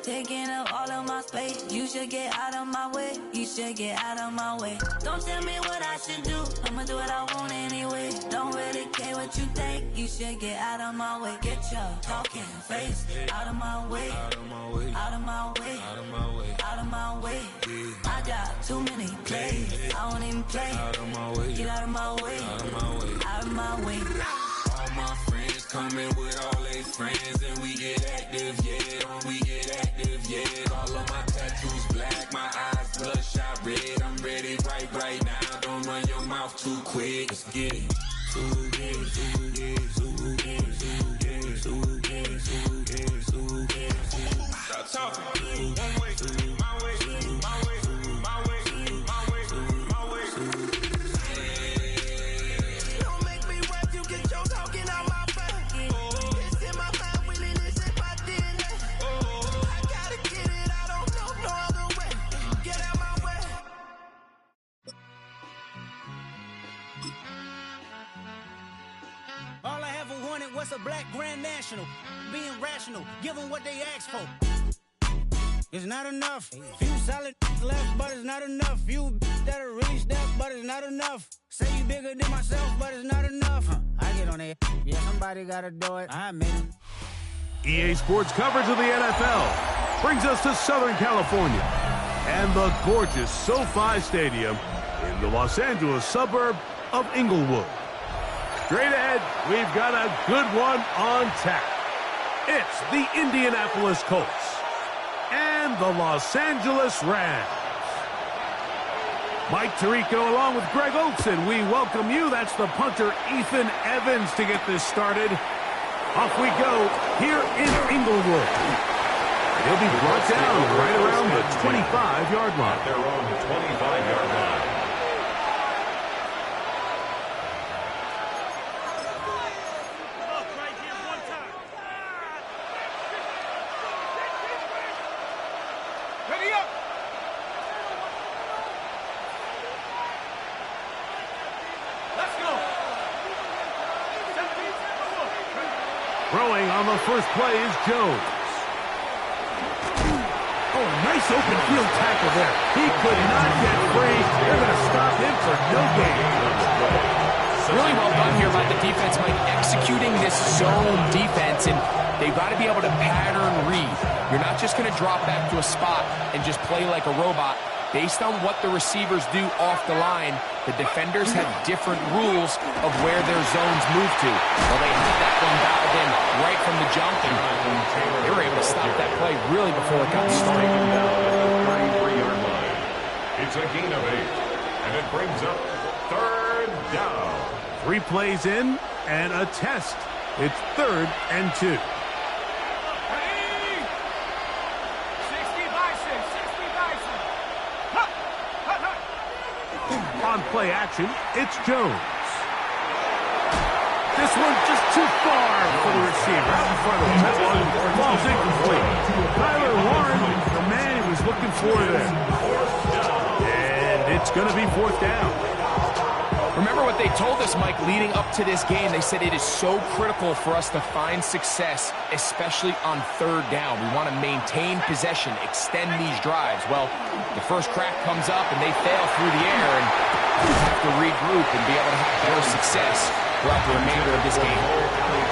taking up all of my space. You should get out of my way. You should get out of my way. Don't tell me what I should do. I'ma do what I want anyway. Don't really care what you think. You should get out of my way. Get your talking face out of my way. Out of my way. Out of my way. Out of my way. Out of my way. I got too many plays. I won't even play. Out of my way. Get out of my way. Out of my way. Out of my way. All my friends coming with all their friends, and we get active, yeah. We get active, yeah. All of my tattoos black, my eyes bloodshot red. I'm ready right now. Don't run your mouth too quick. Let's get it. Stop talking. One way, my way, my way, my way, my way, my way. Don't make me rap, you get your talking out my face. It's in my mind, really, it's in my DNA. I gotta get it, I don't know no other way. Get out my way. All I ever wanted was a black grand national. Being rational, give them what they ask for. It's not enough. Few solid left, but it's not enough. Few that'll really step, but it's not enough. Say you bigger than myself, but it's not enough. I get on it. Yeah, somebody gotta do it. I admit it. EA Sports coverage of the NFL brings us to Southern California and the gorgeous SoFi Stadium in the Los Angeles suburb of Inglewood. Straight ahead, we've got a good one on tap. It's the Indianapolis Colts and the Los Angeles Rams. Mike Tirico along with Greg Olson, we welcome you. That's the punter Ethan Evans to get this started. Off we go here in Inglewood. He'll be brought down right around the 25-yard line. They're on the 25-yard line. Throwing on the first play is Jones. Oh, nice open field tackle there. He could not get free. They're going to stop him for no gain. Really well done here by the defense, Mike, executing this zone defense, and they've got to be able to pattern read. You're not just going to drop back to a spot and just play like a robot. Based on what the receivers do off the line, the defenders have different rules of where their zones move to. Well, they had that one dialed in right from the jump, and they were able to stop that play really before it got started. It's a gain of 8, and it brings up 3rd down. 3 plays in and a test. It's 3rd and 2. On play action, it's Jones. This one just too far for the receiver. Out in front of him. That one falls incomplete. Tyler Warren, the man he was looking for there. And it's going to be 4th down. Remember what they told us, Mike, leading up to this game. They said it is so critical for us to find success, especially on 3rd down. We want to maintain possession, extend these drives. Well, the first crack comes up, and they fail through the air, and we have to regroup and be able to have better success throughout the remainder of this game.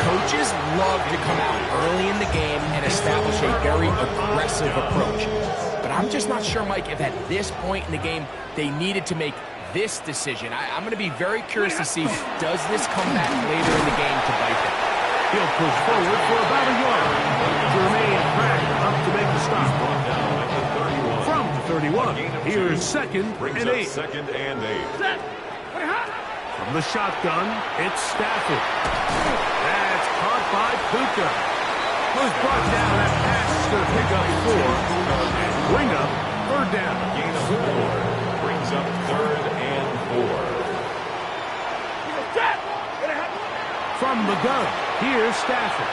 Coaches love to come out early in the game and establish a very aggressive approach. But I'm just not sure, Mike, if at this point in the game they needed to make this decision. I'm going to be very curious to see, does this come back later in the game to bite them? He'll push forward for about a yard. Jermaine Pratt up to make the stop. From the 31, here's 2nd and 8. 2nd and 8. From the shotgun, it's Stafford. That's caught by Puka. Was brought down. That pass is going to pick up 4 and bring up 3rd down. Gain of 4 brings up 3rd and 4. From the gun, here's Stafford.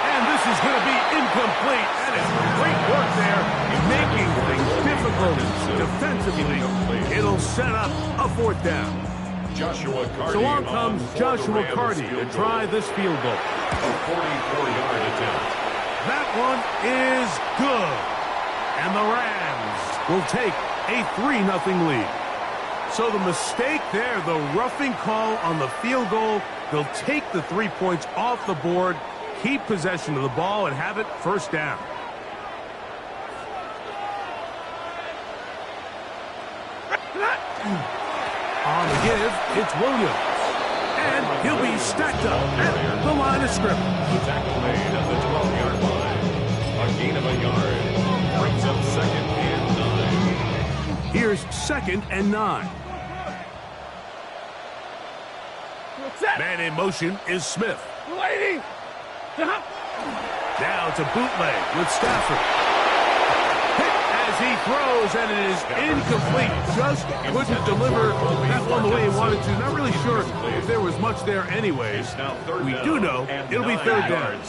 And this is going to be incomplete. That is great work there, making things difficult defensively. It'll set up a 4th down. Joshua Carty. So on comes Joshua Carty to try this field goal. A 44-yard attempt. That one is good. And the Rams will take a 3-0 lead. So the mistake there, the roughing call on the field goal, they'll take the 3 points off the board, keep possession of the ball, and have it first down. On the give, it's Williams. And he'll be stacked up at the line of scrimmage. The tackle made at the 12-yard line. A gain of a yard. Brings up 2nd and 9. Here's 2nd and 9. Man in motion is Smith. Now it's a bootleg with Stafford. Hit as he throws, and it is incomplete. Just couldn't deliver that one the way he wanted to. Not really sure if there was much there anyways. We do know it'll be 3rd down.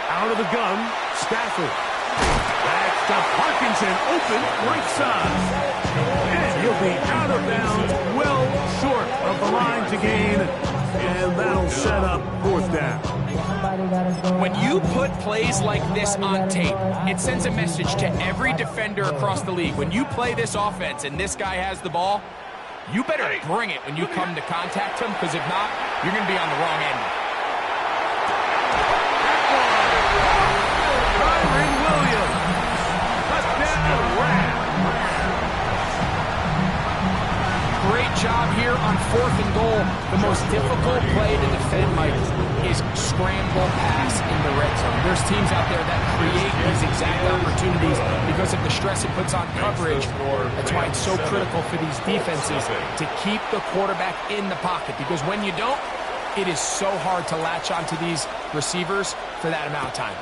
Out of the gun, Stafford. That's to Parkinson, open right side. And he'll be out of bounds, well short of the line to gain. And that'll set up 4th down. When you put plays like this on tape, it sends a message to every defender across the league. When you play this offense and this guy has the ball, you better bring it when you come to contact him, because if not, you're going to be on the wrong end. Williams. Touchdown, Rams. Great job here on 4th and goal. The most difficult play to defend, Mike, is scramble pass in the red zone. There's teams out there that create these exact opportunities because of the stress it puts on coverage. That's why it's so critical for these defenses to keep the quarterback in the pocket, because when you don't, it is so hard to latch onto these receivers for that amount of time.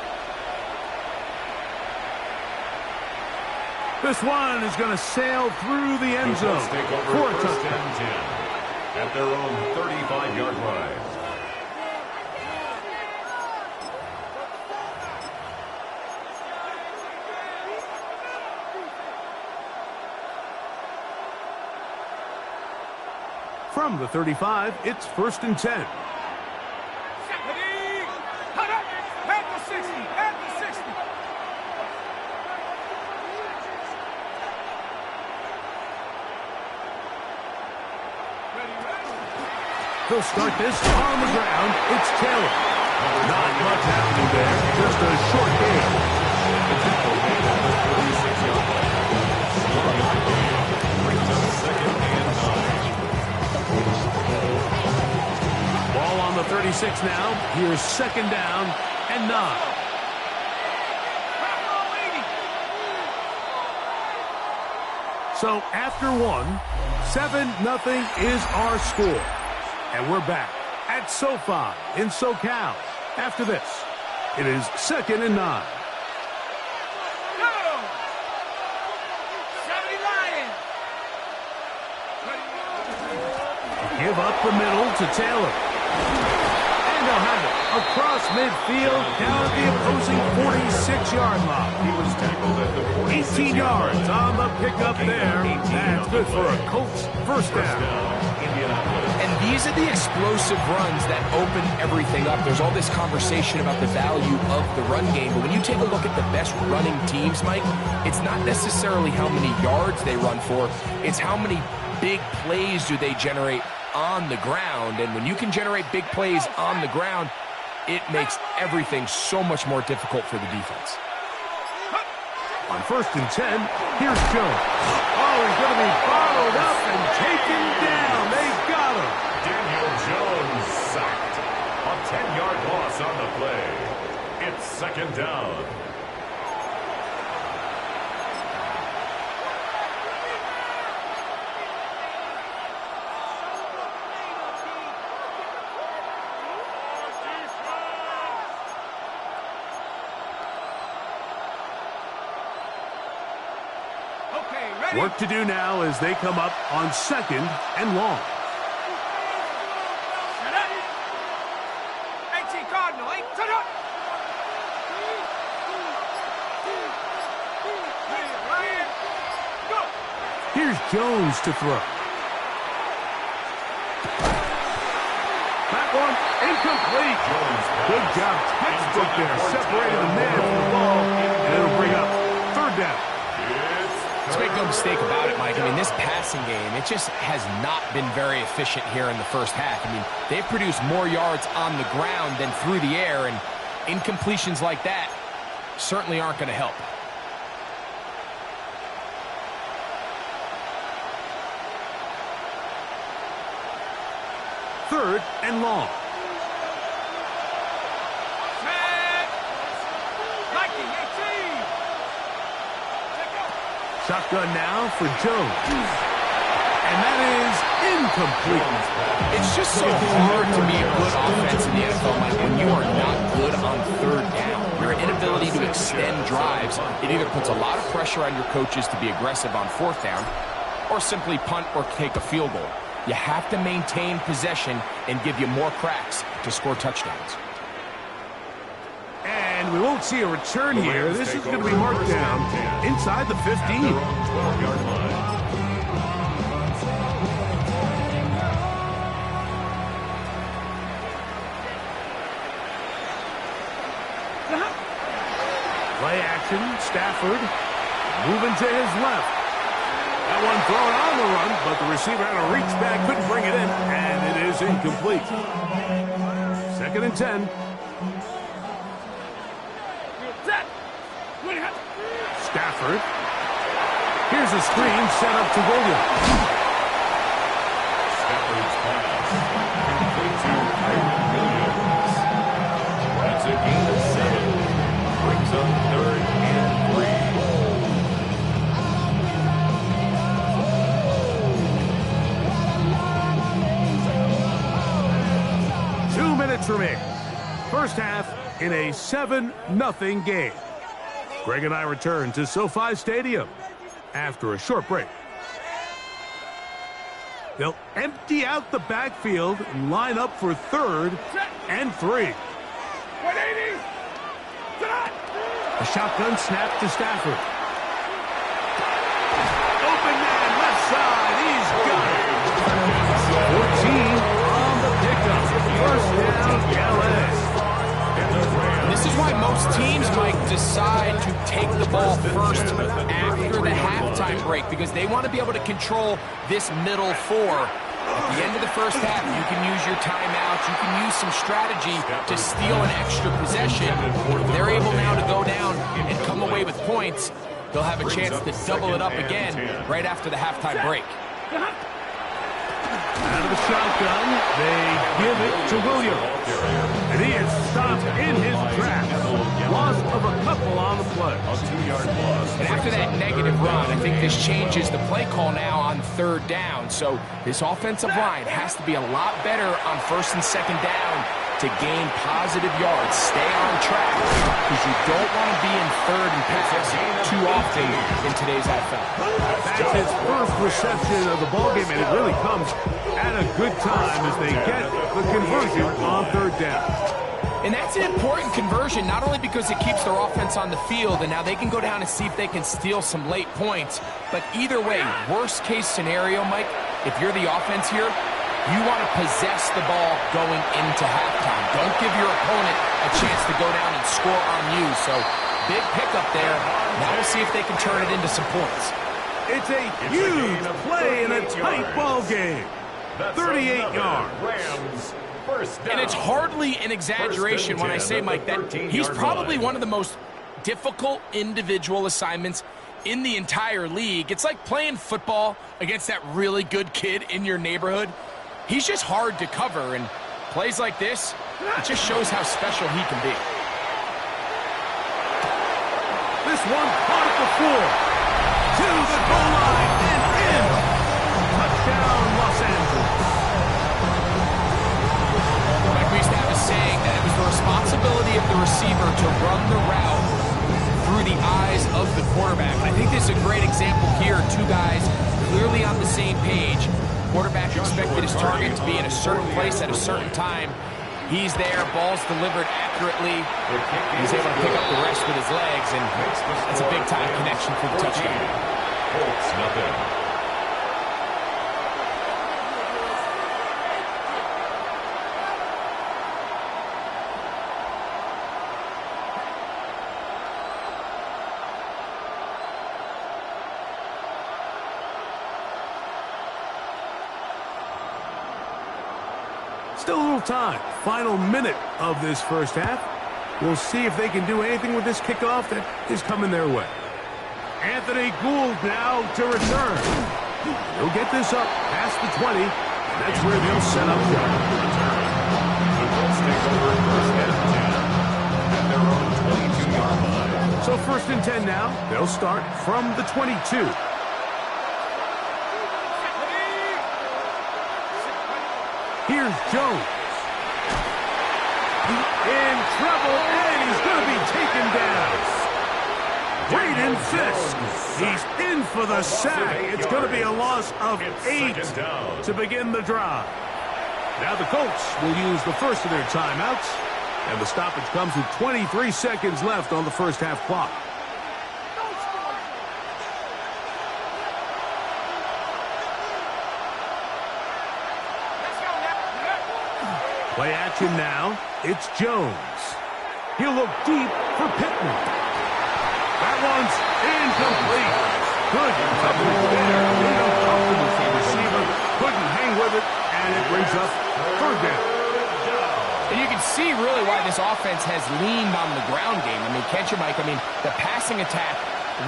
This one is going to sail through the end zone for a touchdown. 10 at their own 35-yard line. From the 35, it's 1st and 10. He'll start this on the ground. It's Taylor. Not much happening there. Just a short game. Ball on the 36 now. Here's 2nd down and 9. So after 1, 7-0 is our score. And we're back at SoFi in SoCal. After this, it is 2nd and 9. Give up the middle to Taylor. And they'll have it across midfield down at the opposing 46-yard line. He was tackled at the 18 yards on the pickup there. That's good for a Colts first down. And these are the explosive runs that open everything up. There's all this conversation about the value of the run game, but when you take a look at the best running teams, Mike, it's not necessarily how many yards they run for, it's how many big plays do they generate on the ground. And when you can generate big plays on the ground, it makes everything so much more difficult for the defense. On 1st and 10, here's Jones. Oh, he's going to be followed up and taken down. They've got him. Daniel Jones sacked. A 10-yard loss on the play. It's 2nd down. Work to do now as they come up on 2nd and long. Here's Jones to throw. That one Incomplete. Good job, textbook there, separating the man from the ball, and it'll bring up third down. Let's make no mistake about it, Mike. I mean, this passing game, it just has not been very efficient here in the first half. I mean, they've produced more yards on the ground than through the air, and incompletions like that certainly aren't going to help. Third and long. Shotgun now for Jones. And that is incomplete. It's just so hard to be a good offense in the NFL, Mike, when you are not good on third down. Your inability to extend drives, it either puts a lot of pressure on your coaches to be aggressive on fourth down or simply punt or take a field goal. You have to maintain possession and give you more cracks to score touchdowns. And we won't see a return here. This is going to be marked down inside the 15. 12-yard line. Play action, Stafford moving to his left. That one thrown on the run, but the receiver had to reach back, couldn't bring it in, and it is incomplete. 2nd and 10. Stafford. Here's a screen set up to Williams. Stafford's pass. Complete to Kyron Williams. That's a gain of 7. Brings up 3rd and 3. 2 minutes remaining. First half in a 7-0 game. Greg and I return to SoFi Stadium after a short break. They'll empty out the backfield and line up for 3rd and 3. A shotgun snap to Stafford. Open man, left side, he's got it. 14 on the pickup. First down, LA. This is why most teams, Mike, decide to take the ball first after the halftime break, because they want to be able to control this middle 4. At the end of the first half, you can use your timeouts, you can use some strategy to steal an extra possession. They're able now to go down and come away with points. They'll have a chance to double it up again right after the halftime break. Out of the shotgun, they give it to Williams. And he is stopped in his tracks. Loss of a couple on the play. A 2-yard loss. And after that negative run, I think this changes the play call now on 3rd down. So this offensive line has to be a lot better on 1st and 2nd down to gain positive yards. Stay on track, because you don't want to be in 3rd and pass too often in today's NFL. That's his first reception of the ballgame, and it really comes at a good time as they get the conversion on 3rd down. And that's an important conversion, not only because it keeps their offense on the field, and now they can go down and see if they can steal some late points, but either way, worst case scenario, Mike, if you're the offense here, you want to possess the ball going into halftime. Don't give your opponent a chance to go down and score on you. So, big pickup there. Now we'll see if they can turn it into some points. It's a huge play in a tight ball game. 38 yards. Rams. First down. And it's hardly an exaggeration when I say, Mike, that he's probably one of the most difficult individual assignments in the entire league. It's like playing football against that really good kid in your neighborhood. He's just hard to cover, and plays like this, it just shows how special he can be. This one caught at the 4. To the goal line and in. Touchdown, Los Angeles. Like we used to have a saying that it was the responsibility of the receiver to run the route through the eyes of the quarterback. I think this is a great example here. 2 guys clearly on the same page. Quarterback expected his target to be in a certain place at a certain time. He's there, ball's delivered accurately. He's able to pick up the rest with his legs, and that's a big-time connection for the touchdown. Colts, nothing. Still a little time. Final minute of this first half. We'll see if they can do anything with this kickoff that is coming their way. Anthony Gould now to return. He'll get this up past the 20. And that's where they'll set up shop. The Colts take over first and 10 at their own 22-yard line. So first and 10 now. They'll start from the 22. Here's Jones. In trouble, and he's going to be taken down. Braden Fisk. He's in for the sack. It's going to be a loss of 8 to begin the drive. Now the Colts will use the first of their timeouts, and the stoppage comes with 23 seconds left on the first half clock. Play action now. It's Jones. He'll look deep for Pittman. That one's incomplete. Good coverage there. The receiver couldn't hang with it, and it brings up third down. And you can see really why this offense has leaned on the ground game. I mean, can't you, Mike? I mean, the passing attack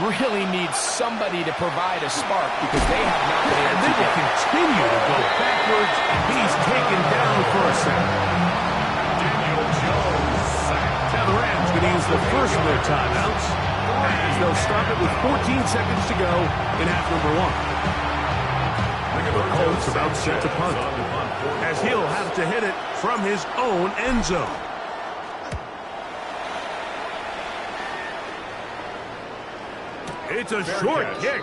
really needs somebody to provide a spark because they have not been able to. And they will continue to go backwards. He's taken down for a sack. Daniel Jones sacked. Now the Rams going to use the first of their timeouts as they'll stop it with 14 seconds to go in half number 1. The Colts about set to punt as he'll have to hit it from his own end zone. It's a short kick.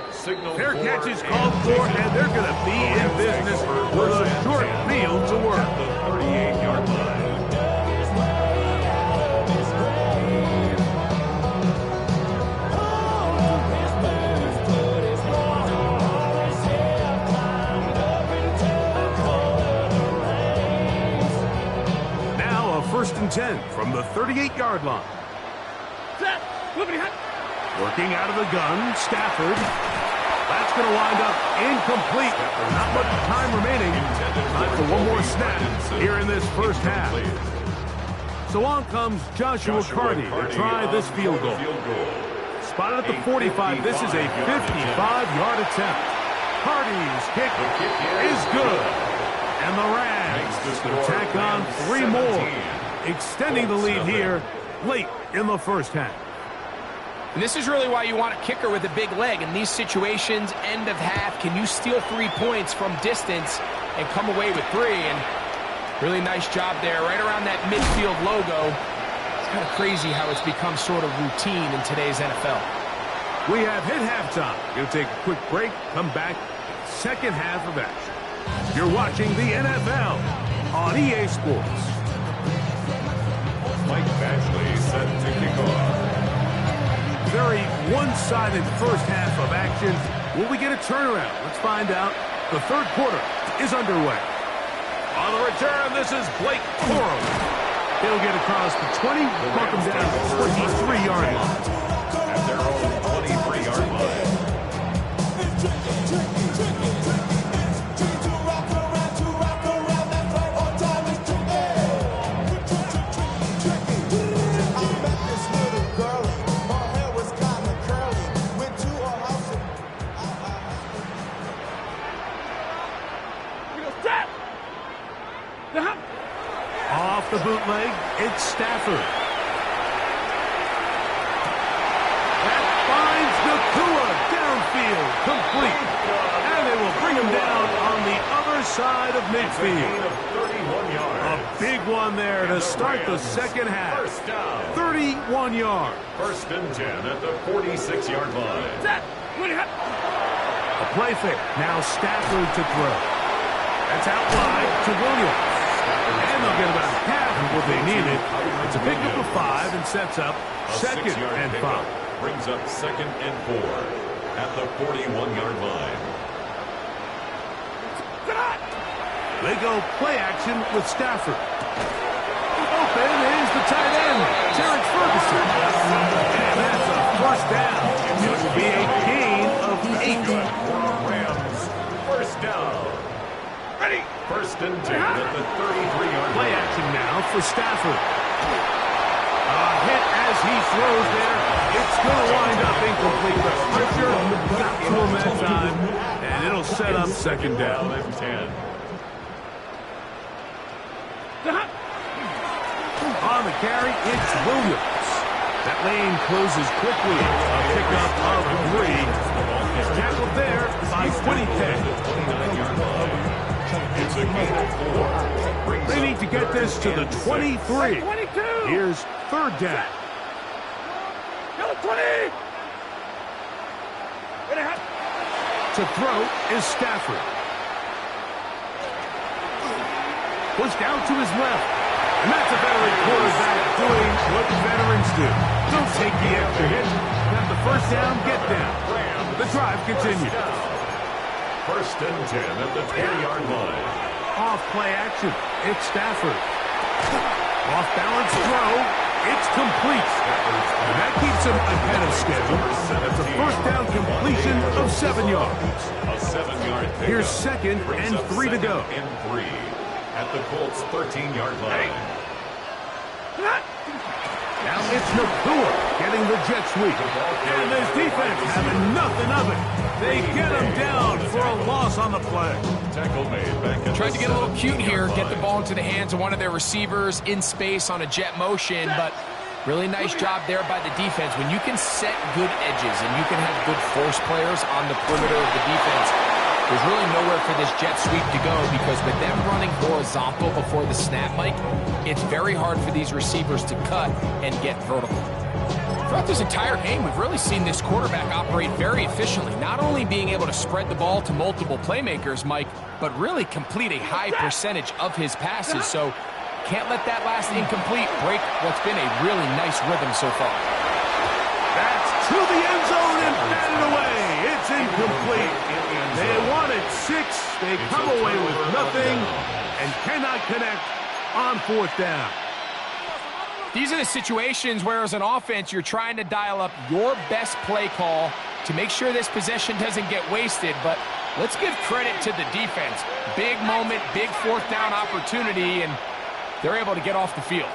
Fair catch is called for, and they're going to be in business with a short field to work. At the 38-yard line. Now a first and 10 from the 38-yard line. Working out of the gun, Stafford. That's going to wind up incomplete. Not much time remaining. Time for one more snap here in this first half. So on comes Joshua Carty to try this field goal. Spotted at the 45. This is a 55-yard attempt. Carty's kick is good. And the Rams will tack on 3 more, extending the lead here late in the first half. And this is really why you want a kicker with a big leg. In these situations, end of half, can you steal 3 points from distance and come away with 3? And really nice job there, right around that midfield logo. It's kind of crazy how it's become sort of routine in today's NFL. We have hit halftime. We'll take a quick break, come back, second half of action. You're watching the NFL on EA Sports. Mike Batchley set to kick off. Very one-sided first half of action. Will we get a turnaround? Let's find out. The third quarter is underway. On the return, this is Blake Corum. He'll get across the 20, buck him down to the 23-yard line. At their own 23-yard line. Off the bootleg, it's Stafford. That finds Nakua downfield, complete. And they will bring him down on the other side of midfield. A big one there to start the second half. 31 yards. First and 10 at the 46-yard line. A play fake. Now Stafford to throw. That's out wide to Williams. And they'll get about half of what they needed. It's a pickup of 5 and sets up second and 5. Brings up second and 4 at the 41-yard line. They go play action with Stafford. Open is the tight end, Terrence Ferguson. And that's a first down. It will be a gain of 8. Rams, first down. Ready. First and 10 at the 33-yard Play line. action now for Stafford. A hit as he throws there. It's going to wind up incomplete. The pressure got to him that time, and it'll set up second down. And 10. On the carry, it's Williams. That lane closes quickly. A pickup of 3. He's tackled there by Quinny Pay. It's a gain of 4. They need to get this to the 23. Here's third down. To throw is Stafford. Pushed out to his left. And that's a veteran quarterback doing what veterans do. Don't take the extra hit. Got the first down, get down. The drive continues. First and 10 at the 20-yard line. Off play action. It's Stafford. Off balance throw. It's complete. And that keeps him ahead of schedule. That's a first down completion of 7 yards. A 7-yard pickup. Here's second Brings and up 3 to go. second and 3 at the Colts' 13-yard line. Now it's Nakua getting the jet sweep. And his defense having nothing of it. They get him down for a loss on the play. Tackle made back at Tried to get a little cute here, 17-yard get the line. ball into the hands of one of their receivers in space on a jet motion, but really nice job there by the defense. When you can set good edges and you can have good force players on the perimeter of the defense, there's really nowhere for this jet sweep to go because with them running horizontal before the snap, Mike, it's very hard for these receivers to cut and get vertical. Throughout this entire game, we've really seen this quarterback operate very efficiently, not only being able to spread the ball to multiple playmakers, Mike, but really complete a high percentage of his passes. So can't let that last incomplete break what's been a really nice rhythm so far. That's to the end zone and batted away. It's incomplete. They wanted 6. They come away with nothing and cannot connect on fourth down. These are the situations where as an offense you're trying to dial up your best play call to make sure this possession doesn't get wasted, but let's give credit to the defense. Big moment, big fourth down opportunity, and they're able to get off the field.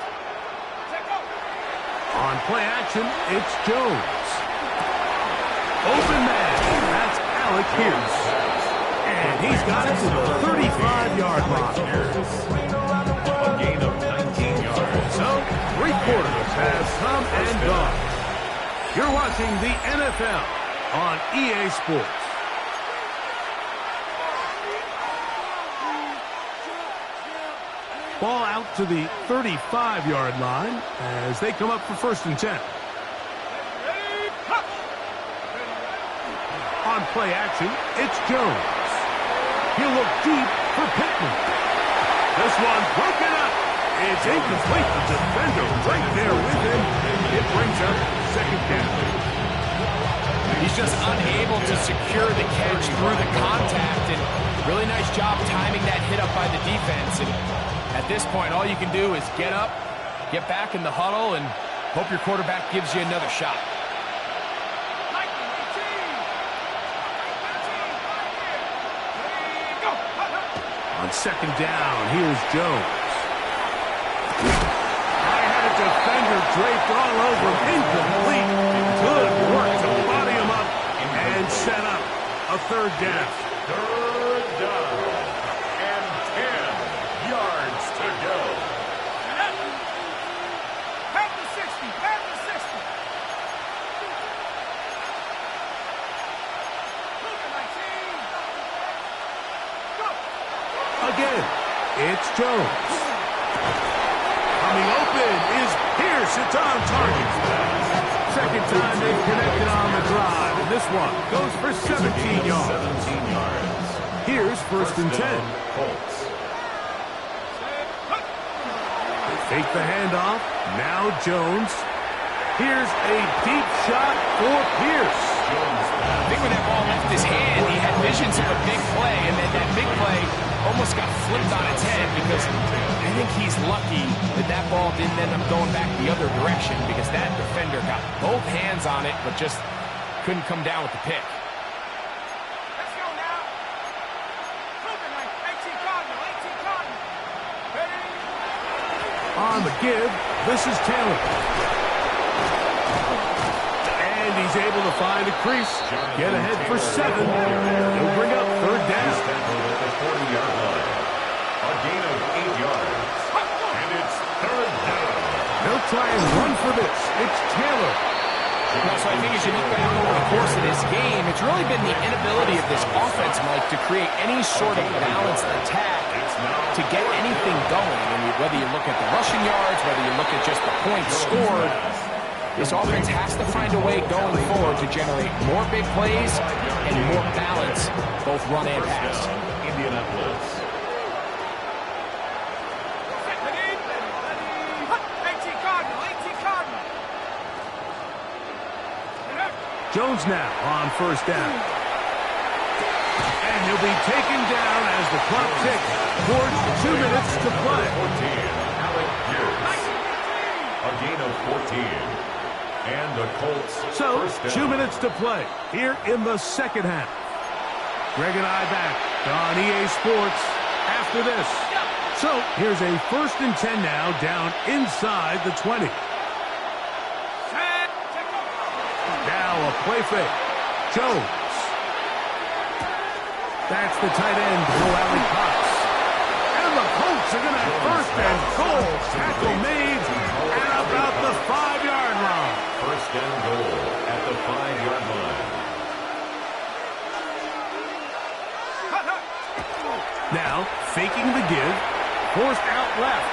On play action, it's Jones. Open man, that's Alec Pierce. And he's got it to the 35-yard line. A gain of 19 yards. So, 3 quarters have come and gone. You're watching the NFL on EA Sports. Ball out to the 35-yard line as they come up for first and 10. On play action, it's Jones. He'll look deep for Pittman. This one broken up. It's incomplete. The defender right there with him. It brings up second down. He's just unable to secure the catch through the contact, and really nice job timing that hit up by the defense. And at this point, all you can do is get up, get back in the huddle, and hope your quarterback gives you another shot. On second down, here's Jones. I had a defender draped all over. Incomplete. Good work to body him up and set up a third down. Third down. And 10 yards to go. Have the 60. Have the 60. Again, it's Jones. Coming open is Pierce. It's on target. Second time they've connected on the drive, and this one goes for 17 yards. 17 yards. Here's first and 10. Colts. They fake the handoff. Now Jones. Here's a deep shot for Pierce. I think when that ball left his hand, he had visions of a big play, and then that big play almost got flipped on its head because I think he's lucky that that ball didn't end up going back the other direction because that defender got both hands on it but just couldn't come down with the pick. Let's go now. 18 Cardinal, 18 On the give, this is Taylor. And he's able to find a crease. Get ahead for 7. He'll bring up third down. At the 40-yard line. A gain of 8 yards. And it's third down. They'll try and run for this. It's Taylor. So I think as you look back over the course of this game, it's really been the inability of this offense, Mike, to create any sort of balanced attack to get anything going. And whether you look at the rushing yards, whether you look at just the points scored, this offense has to find a way going forward to generate more big plays and more balance, both run and pass. Indianapolis. Jones now on first down. And he'll be taken down as the clock ticks towards 2 minutes to play. 14, Alec Pierce. A gain of 14. And the Colts So, first down. 2 minutes to play here in the second half. Greg and I back on EA Sports after this. So, here's a 1st and 10 now down inside the 20. Now a play fake. Jones. That's the tight end, Bill Allen Cox. And the Colts are going to have 1st and goal. Tackle made at about the 5-yard line. First down goal at the 5-yard line. Now, faking the give. Forced out left.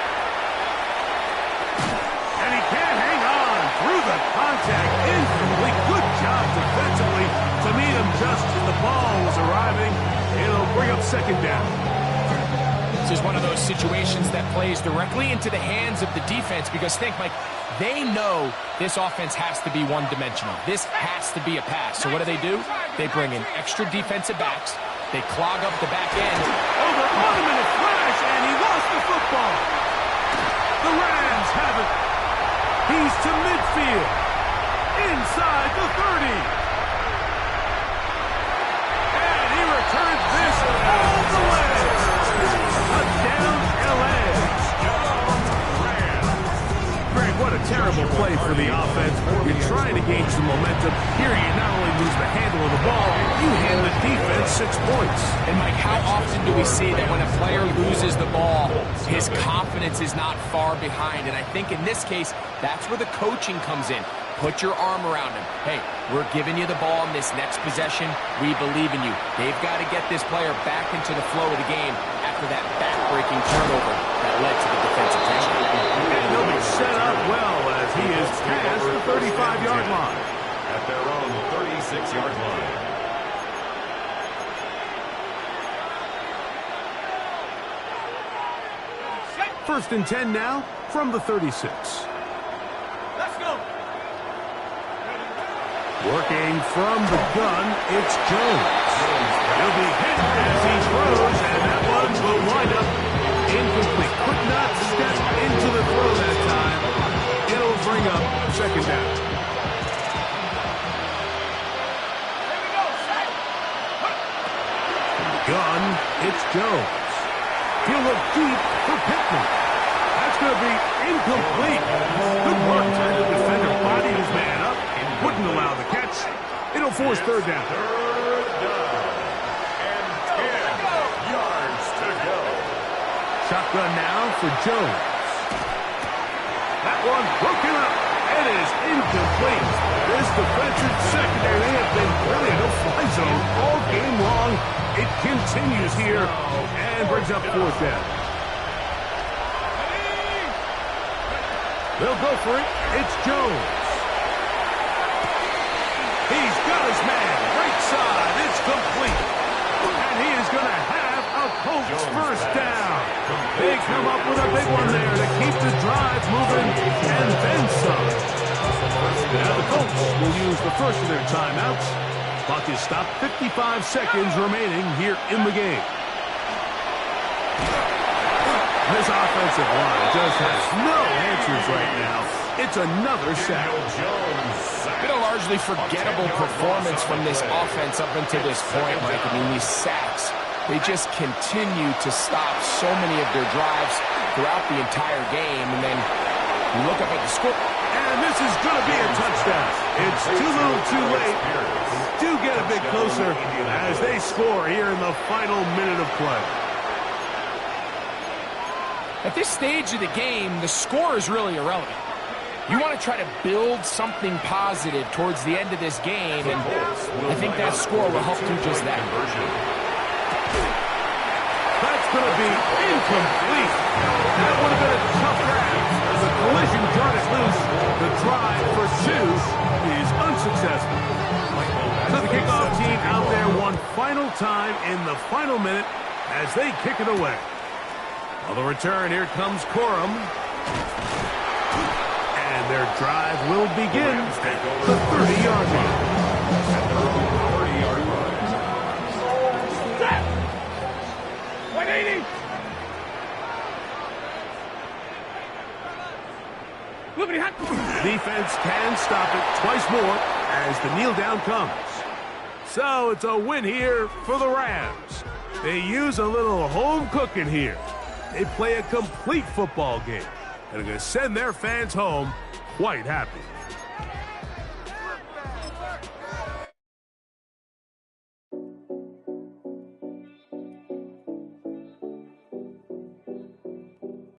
And he can't hang on through the contact. Incomplete. Good job defensively to meet him just as the ball was arriving. It'll bring up 2nd down. This is one of those situations that plays directly into the hands of the defense because think, Mike, they know this offense has to be one-dimensional. This has to be a pass. So what do? They bring in extra defensive backs. They clog up the back end. Over on him in a flash, and he lost the football. The Rams have it. He's to midfield. Inside the 30. And he returns this all the way. Touchdown, L.A. Greg, what a terrible play for the offense. You're trying to gain some momentum. Here you not only lose the handle of the ball, you hand the defense 6 points. And, Mike, how often do we see that when a player loses the ball, his confidence is not far behind? And I think in this case, that's where the coaching comes in. Put your arm around him. Hey, we're giving you the ball in this next possession. We believe in you. They've got to get this player back into the flow of the game after that back-breaking turnover that led to the defensive touchdown. And he'll be set up well as he is past the 35-yard line. At their own 36-yard line. First and 10 now from the 36. Let's go. Working from the gun, it's Jones. He'll be hit as he throws, and that one will wind up incomplete. Could not step into the throw that time. It'll bring up 2nd down. From the gun, it's Jones. He'll look deep for Pittman. That's going to be incomplete. Good work trying to defender body his man up. Wouldn't allow the catch. It'll force 3rd down. 3rd down. And 10 yards to go. Shotgun now for Jones. That one broken up. It is incomplete. This defensive secondary, they have been really a no-fly zone all game long. It continues here and brings up 4th down. They'll go for it. It's Jones. He's got his man. Right side. It's complete. And he is going to have a Colts first down. They come up with a big one there to keep the drive moving and then some. Now the Colts will use the first of their timeouts. Clock is stopped. 55 seconds remaining here in the game. This offensive line just has no answers right now. It's another sack. Been a largely forgettable performance from this offense up until this point, Mike. I mean, these sacks, They just continue to stop so many of their drives throughout the entire game. And then you look up at the score. And this is going to be a touchdown. It's too little too late. They do get a bit closer as they score here in the final minute of play. At this stage of the game, the score is really irrelevant. You want to try to build something positive towards the end of this game, and I think that score will help do just that. That's going to be incomplete. That would have been a tough grab as the collision turned it loose. The try for 2 is unsuccessful. So the kickoff team out there one final time in the final minute as they kick it away. On the return, here comes Corum. And their drive will begin at the 30-yard line. At the 30-yard line. 180. Defense can stop it twice more as the kneel down comes. So it's a win here for the Rams. They use a little home cooking here. They play a complete football game and are going to send their fans home quite happy.